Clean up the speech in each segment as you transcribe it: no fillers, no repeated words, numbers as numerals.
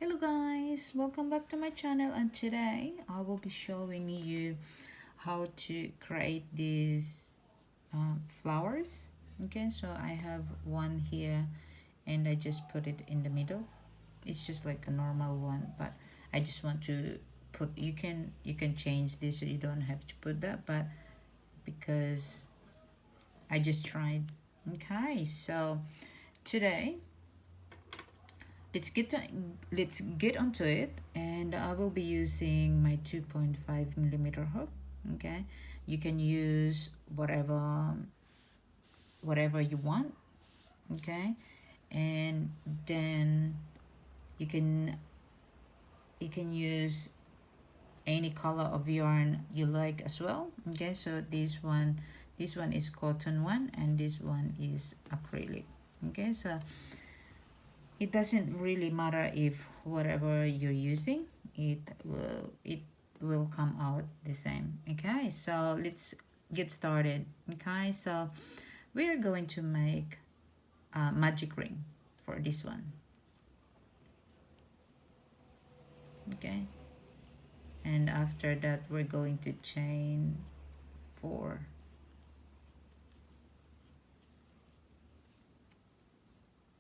Hello guys, welcome back to my channel, and today I will be showing you how to create these flowers. Okay, so I have one here and I just put it in the middle. It's just like a normal one, but I just want to put, you can change this so you don't have to put that, but because I just tried. Okay, so today let's get onto it, and I will be using my 2.5 millimeter hook. Okay, you can use whatever you want. Okay, and then you can you can use any color of yarn you like as well. Okay, so this one is cotton one, and this one is acrylic. Okay, so it doesn't really matter if whatever you're using, it will come out the same. Okay, so let's get started. Okay, so we are going to make a magic ring for this one. Okay, and after that we're going to chain 4.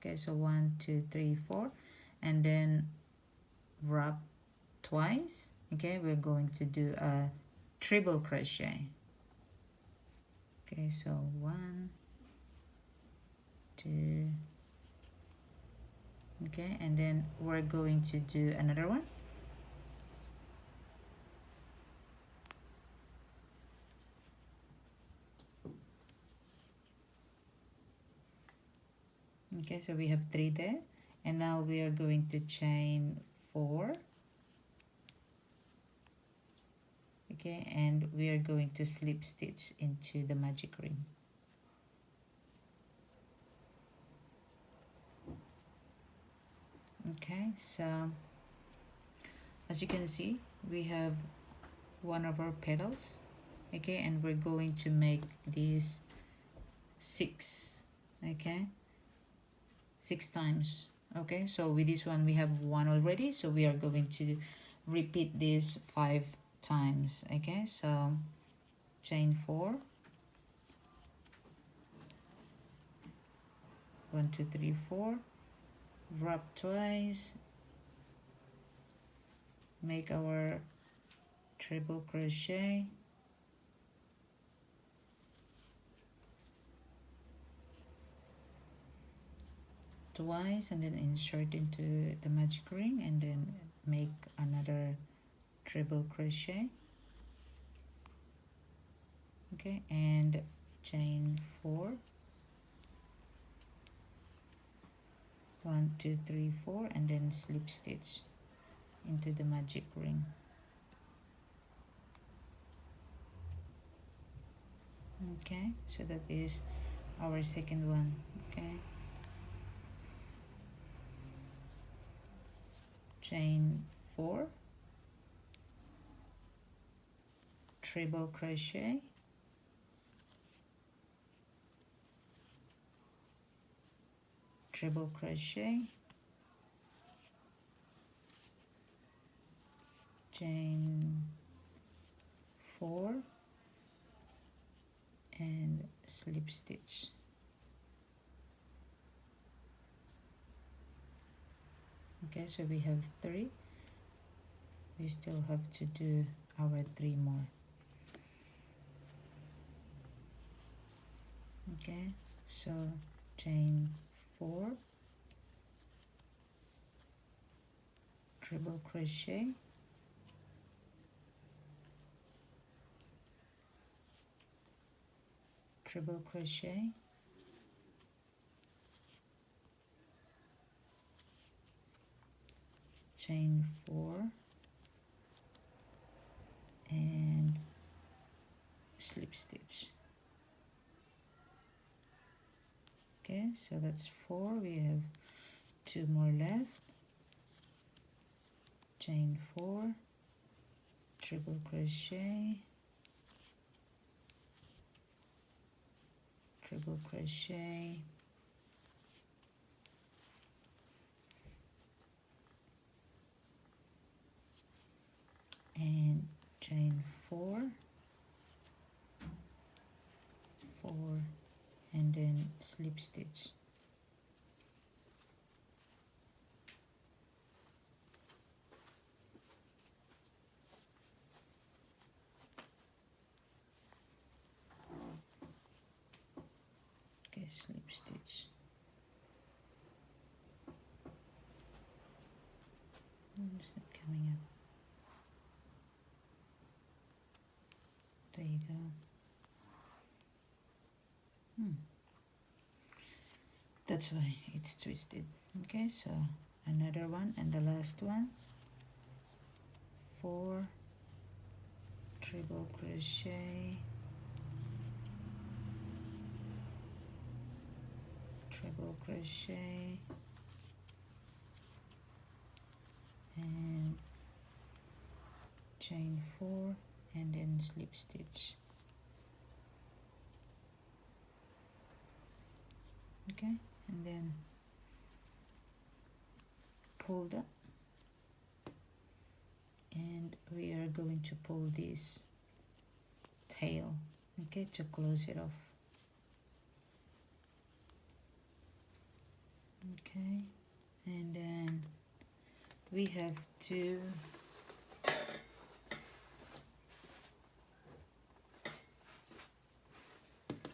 Okay, so 1 2 3 4, and then wrap twice. Okay, we're going to do a triple crochet. Okay, so 1 2. Okay, and then we're going to do another one. Okay, so we have 3 there, and now we are going to chain 4. Okay, and we are going to slip stitch into the magic ring. Okay, so as you can see, we have one of our petals. Okay, and we're going to make these 6. Okay, 6 times. Okay, so with this one we have 1 already, so we are going to repeat this 5 times. Okay, so chain 4, 1 2 3 4, wrap twice, make our triple crochet, twice, and then insert into the magic ring, and then make another triple crochet. Okay, and chain 4, 1 2 3 4, and then slip stitch into the magic ring. Okay, so that is our second one. Okay, chain 4, triple crochet, triple crochet, chain 4, and slip stitch. Okay, so we have 3. We still have to do our 3 more. Okay, so chain 4, triple crochet, triple crochet, chain 4, and slip stitch. Okay, so that's 4. We have 2 more left. Chain 4, triple crochet, triple crochet, slip stitch. Okay, slip stitch. It's not coming up. There you go. That's why it's twisted. Okay, so another one and the last one. 4 triple crochet, triple crochet, and chain 4 and then slip stitch. Okay, and then pull that, and we are going to pull this tail, okay, to close it off. Okay, and then we have to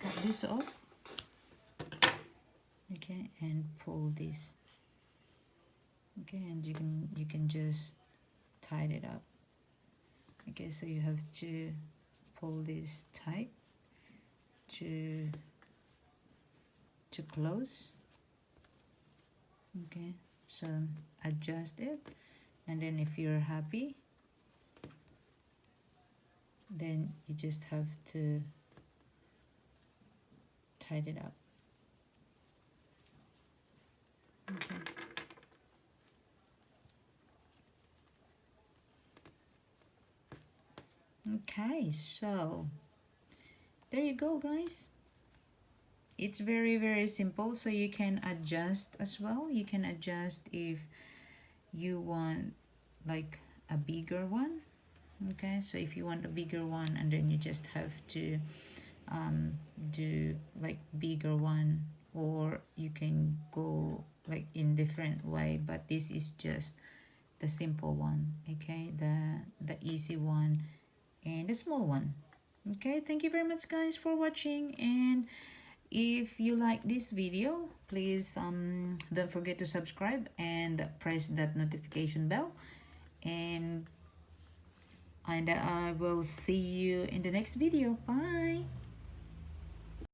cut this off, okay, and pull this, okay, and you can just tie it up. Okay, so you have to pull this tight to close. Okay, so adjust it, and then if you're happy, then you just have to tie it up. Okay. Okay, so there you go, guys. It's very simple, so you can adjust as well. You can adjust if you want like a bigger one. Okay, so if you want a bigger one, and then you just have to do like bigger one, or you can go like in different way, but this is just the simple one, okay, the easy one and the small one. Okay, thank you very much, guys, for watching, and if you like this video, please don't forget to subscribe and press that notification bell, and I will see you in the next video. Bye.